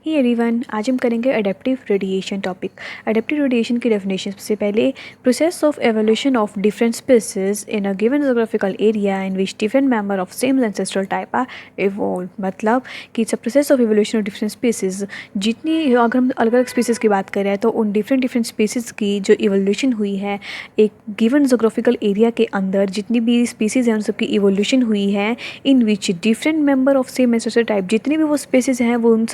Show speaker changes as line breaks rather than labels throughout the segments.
ही everyone, आज हम करेंगे adaptive radiation topic. Adaptive radiation की डेफिनेशन से पहले, process of evolution of different species in a given geographical area in which different member of same ancestral type are evolve. मतलब कि it's a process of evolution of different species. जितनी अगर हम अलग अलग स्पीसीज़ की बात करें तो उन डिफरेंट स्पीसीज़ की जो इवोल्यूशन हुई है एक गिवन जोग्राफिकल एरिया के अंदर, जितनी भी स्पीसीज़ हैं उन सबकी इवोल्यूशन हुई है in which different member of same ancestral type. जितनी भी वो स्पीसीज़ हैं वो उन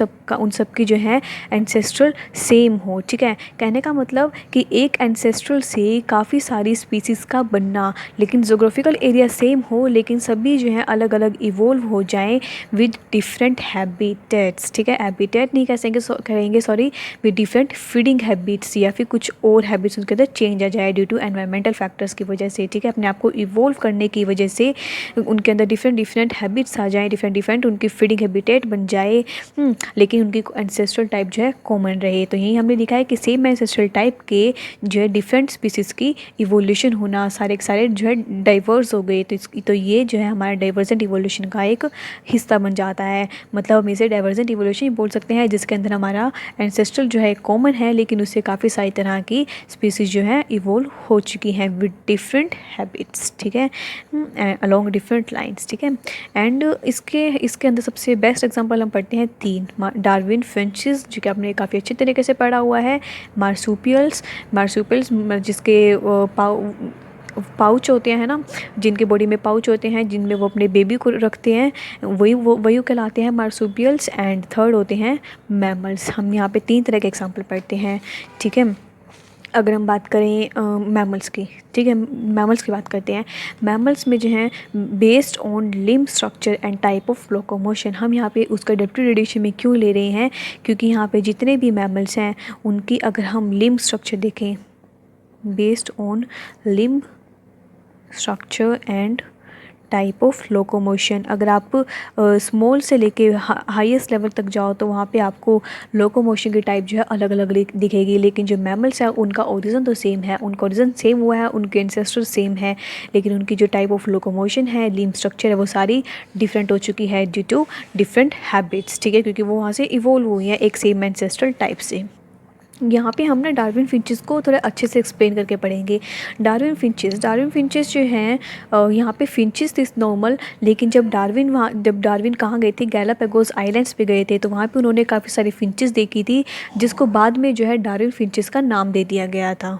सब की जो है एंसेस्ट्रल सेम हो। ठीक है, कहने का मतलब कि एक एंसेस्ट्रल से काफ़ी सारी स्पीसीज़ का बनना, लेकिन जोग्राफिकल एरिया सेम हो, लेकिन सभी जो है अलग अलग इवोल्व हो जाएं विद डिफरेंट हैबिटेट्स। ठीक है, हैबिटेट नहीं कहेंगे sorry, with different feeding habits, या फिर कुछ और हैबिट्स उनके अंदर चेंज आ जाए ड्यू टू एनवायरमेंटल फैक्टर्स की वजह से। ठीक है, अपने आप को इवोल्व करने की वजह से उनके अंदर डिफरेंट हैबिट्स आ जाएँ, डिफरेंट उनकी फीडिंग हैबिटेट बन जाए, लेकिन उनकी एंसेस्ट्रल टाइप जो है कॉमन रहे। तो यही हमने लिखा है कि सेम एंसेस्ट्रल टाइप के जो है डिफरेंट स्पीसीज़ की इवोल्यूशन होना, सारे जो है डाइवर्स हो गए। तो ये जो है हमारा डाइवर्जेंट इवोल्यूशन का एक हिस्सा बन जाता है। मतलब हम इसे डाइवर्जेंट इवोल्यूशन बोल सकते हैं, जिसके अंदर हमारा एंसेस्ट्रल जो है कॉमन है, लेकिन उससे काफ़ी सारी तरह की स्पीसीज़ जो है इवोल्व हो चुकी हैं विद डिफरेंट हैबिट्स। ठीक है, अलॉन्ग डिफरेंट लाइन्स। ठीक है, एंड इसके अंदर सबसे बेस्ट एग्जांपल हम पढ़ते हैं 3 डार्विन फिंचेस, जो कि आपने काफ़ी अच्छे तरीके से पढ़ा हुआ है। मार्सुपियल्स जिसके पाउच होते हैं ना, जिनके बॉडी में पाउच होते हैं, जिनमें वो अपने बेबी को रखते हैं, वही कहलाते हैं मार्सुपियल्स। एंड थर्ड होते हैं मैमल्स। हम यहाँ पे 3 तरह के एग्जांपल पढ़ते हैं। ठीक है, अगर हम बात करें मैमल्स की, ठीक है, मैमल्स की बात करते हैं। मैमल्स में जो है based on limb structure and type of locomotion, हम यहाँ पे उसका अडेप्टिव रेडिएशन में क्यों ले रहे हैं, क्योंकि यहाँ पे जितने भी मैमल्स हैं उनकी अगर हम लिम्ब स्ट्रक्चर देखें, based on limb structure and type of locomotion, अगर आप स्मॉल से लेके हाईएस्ट लेवल तक जाओ तो वहाँ पे आपको लोकोमोशन की टाइप जो है अलग अलग दिखेगी। लेकिन जो मैमल्स है उनका ओरिजिन तो सेम है, उनका ओरिजिन सेम हुआ है, उनके एंसेस्टर सेम है, लेकिन उनकी जो टाइप ऑफ लोकोमोशन है, लिम्ब स्ट्रक्चर है, वो सारी डिफरेंट हो चुकी है ड्यू टू डिफरेंट हैबिट्स। ठीक है, क्योंकि वो वहाँ से इवोल्व हुई हैं एक सेम एंसेस्ट्रल टाइप से। यहाँ पे हम ना डार्विन फिंचेस को थोड़ा अच्छे से एक्सप्लेन करके पढ़ेंगे। डार्विन फिंचेस जो हैं, यहाँ पे फिंचेस थी नॉर्मल, लेकिन जब डार्विन कहाँ गए थे, गैलापागोस आइलैंड्स पे गए थे, तो वहाँ पे उन्होंने काफ़ी सारी फिंचेस देखी थी, जिसको बाद में जो है डार्विन फिंचेस का नाम दे दिया गया था।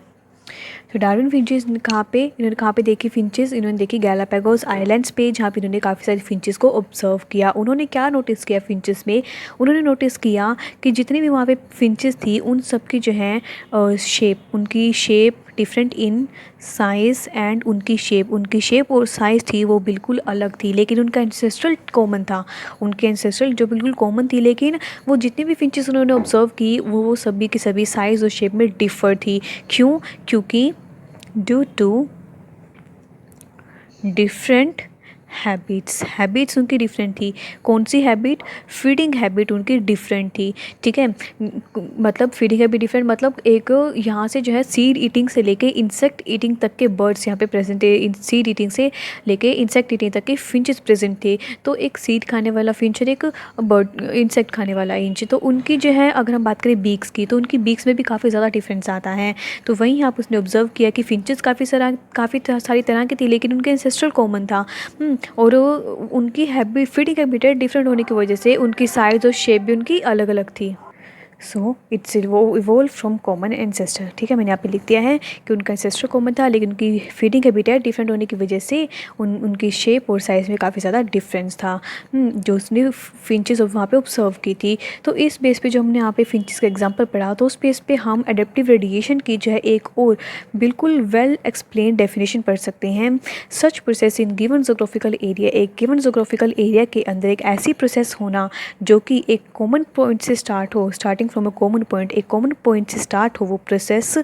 तो डार्विन फिंचेस इन्होंने कहाँ पे देखी फिंचेस, इन्होंने देखी गैलापागोस आइलैंड्स पे, जहाँ पे इन्होंने काफ़ी सारी फिंचेस को ऑब्जर्व किया। उन्होंने क्या नोटिस किया फिंचेस में, उन्होंने नोटिस किया कि जितनी भी वहाँ पे फिंचेस थी उन सब की जो है उनकी shape different in size, and उनकी शेप और साइज़ थी वो बिल्कुल अलग थी, लेकिन उनका एंसेस्ट्रल कॉमन था। उनके एंसेस्ट्रल जो बिल्कुल कॉमन थी, लेकिन वो जितनी भी फिंचेस उन्होंने ऑब्जर्व की वो सभी की सभी साइज़ और शेप में डिफ़र थी। क्यों? क्योंकि ड्यू टू डिफरेंट हैबिट्स उनकी डिफरेंट थी। कौन सी हैबिट? फीडिंग हैबिट उनकी डिफरेंट थी। ठीक है, मतलब फीडिंग हैबिट डिफरेंट, मतलब एक यहाँ से जो है सीड ईटिंग से लेके इंसेक्ट ईटिंग तक के बर्ड्स यहाँ पे प्रेजेंट थे। सीड ईटिंग से लेके इंसेक्ट ईटिंग तक के फिंचेस प्रेजेंट थे। तो एक सीड खाने वाला फिंच और एक बर्ड इंसेक्ट खाने वाला इंच, तो उनकी जो है अगर हम बात करें बीक्स की, तो उनकी बीक्स में भी काफ़ी ज़्यादा डिफरेंस आता है। तो वहीं यहाँ पर उसने ऑब्जर्व किया कि फिंचेस काफ़ी सारी तरह की थी, लेकिन उनके एंसेस्ट्रल कॉमन था। और उनकी फीडिंग हैबिटेट डिफरेंट होने की वजह से उनकी साइज़ और शेप भी उनकी अलग अलग थी। So it's evolve from common ancestor. ठीक है, मैंने यहाँ पे लिख दिया है कि उनका एंसेस्टर कॉमन था, लेकिन उनकी फीडिंग हैबिटेट डिफरेंट होने की वजह से उनकी शेप और साइज़ में काफ़ी ज़्यादा डिफरेंस था, जो उसने फिंचेस वहाँ पे ऑब्जर्व की थी। तो इस बेस पे जो हमने यहाँ पे फिंचेस का एग्जांपल पढ़ा, तो उस बेस पे हम एडेप्टिव रेडिएशन की जो है एक और बिल्कुल वेल एक्सप्लेन डेफिनेशन पढ़ सकते हैं। Such process in given geographical area, एक गिवन जोग्राफिकल एरिया के अंदर एक ऐसी प्रोसेस होना जो कि एक कॉमन पॉइंट से starting from a common point, एक कॉमन पॉइंट से स्टार्ट हो वो process,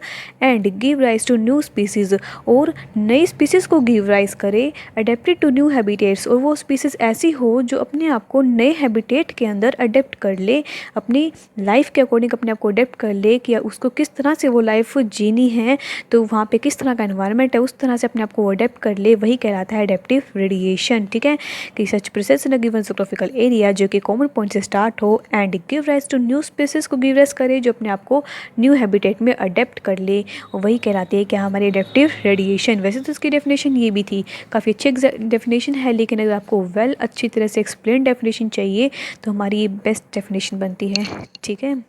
and give rise to new species, और नई स्पीसीज़ को गिव राइज करे, अडेप्टेड टू न्यू हैबिटेट्स, और वो स्पीसीज़ ऐसी हो जो अपने आप को नए हैबिटेट के अंदर अडेप्ट कर ले, अपनी लाइफ के अकॉर्डिंग अपने आप को अडेप्ट कर ले कि उसको किस तरह से वो लाइफ जीनी है, तो वहाँ पे किस तरह का एनवायरनमेंट है उस तरह से अपने आप को अडेप्ट कर ले, वही कहलाता है अडेप्टिव रेडिएशन। ठीक है, कि such process in a given geographical area जो कि कॉमन पॉइंट से स्टार्ट हो and give rise to new species को गिव राइज करे जो अपने आप को न्यू हैबिटेट में अडेप्ट कर ले, और वही कहलाती है क्या हमारी अडेप्टिव रेडिएशन। वैसे तो इसकी डेफिनेशन ये भी थी, काफ़ी अच्छी डेफिनेशन है, लेकिन अगर आपको अच्छी तरह से एक्सप्लेन डेफिनेशन चाहिए तो हमारी ये बेस्ट डेफिनेशन बनती है। ठीक है।